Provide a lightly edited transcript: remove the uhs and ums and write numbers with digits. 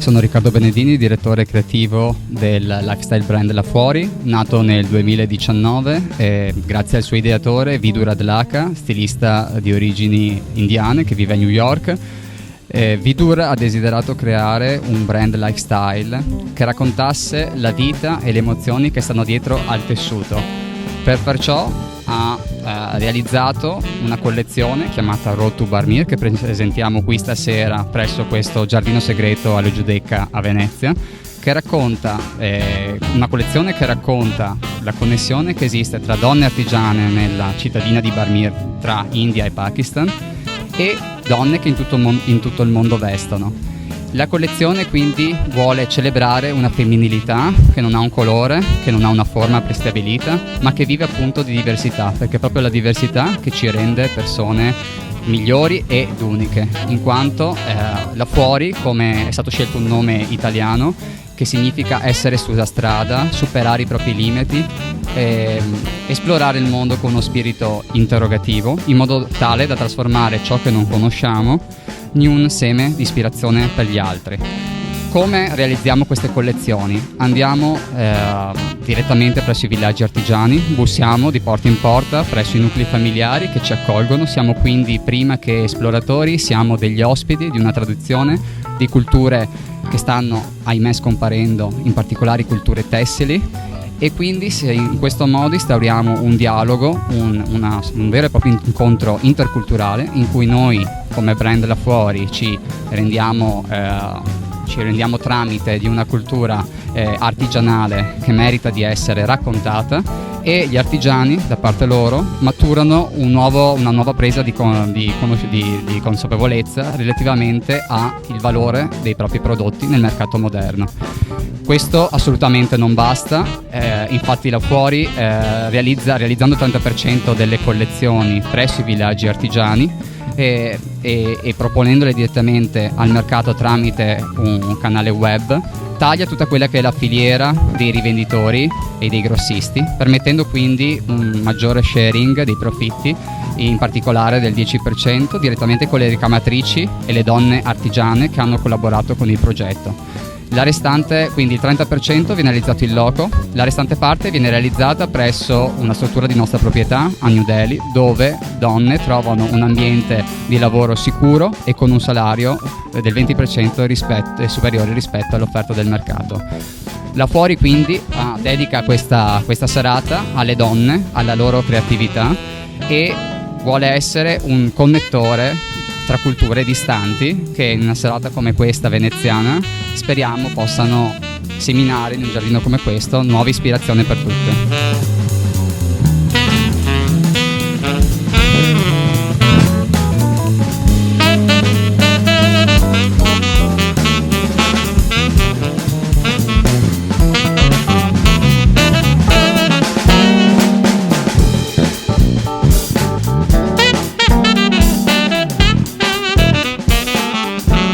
Sono Riccardo Benedini, direttore creativo del lifestyle brand La Fuori, nato nel 2019 grazie al suo ideatore Vidur Adlakha, stilista di origini indiane che vive a New York. Vidur ha desiderato creare un brand lifestyle che raccontasse la vita e le emozioni che stanno dietro al tessuto. Per far ciò ha realizzato una collezione chiamata Road to Barmir, che presentiamo qui stasera presso questo giardino segreto alla Giudecca a Venezia, che racconta una collezione che racconta la connessione che esiste tra donne artigiane nella cittadina di Barmir, tra India e Pakistan, e donne che in tutto il mondo vestono. La collezione quindi vuole celebrare una femminilità che non ha un colore, che non ha una forma prestabilita, ma che vive appunto di diversità, perché è proprio la diversità che ci rende persone migliori ed uniche, in quanto La Fuori, come è stato scelto un nome italiano, che significa essere sulla strada, superare i propri limiti, esplorare il mondo con uno spirito interrogativo, in modo tale da trasformare ciò che non conosciamo in un seme di ispirazione per gli altri. Come realizziamo queste collezioni? Andiamo direttamente presso i villaggi artigiani, bussiamo di porta in porta presso i nuclei familiari che ci accolgono, siamo quindi prima che esploratori, siamo degli ospiti di una tradizione di culture che stanno ahimè scomparendo, in particolare culture tessili, e quindi in questo modo instauriamo un dialogo, un vero e proprio incontro interculturale in cui noi come brand La Fuori ci rendiamo tramite di una cultura artigianale che merita di essere raccontata, e gli artigiani da parte loro maturano una nuova presa di consapevolezza relativamente al valore dei propri prodotti nel mercato moderno. Questo assolutamente non basta, infatti La Fuori realizzando il 30% delle collezioni presso i villaggi artigiani e proponendole direttamente al mercato tramite un canale web, taglia tutta quella che è la filiera dei rivenditori e dei grossisti, permettendo quindi un maggiore sharing dei profitti, in particolare del 10% direttamente con le ricamatrici e le donne artigiane che hanno collaborato con il progetto. La restante, quindi il 30%, viene realizzato in loco, la restante parte viene realizzata presso una struttura di nostra proprietà a New Delhi, dove donne trovano un ambiente di lavoro sicuro e con un salario del 20% superiore rispetto all'offerta del mercato. La Fuori quindi dedica questa serata alle donne, alla loro creatività, e vuole essere un connettore tra culture distanti che in una serata come questa veneziana speriamo possano seminare in un giardino come questo nuova ispirazione per tutte.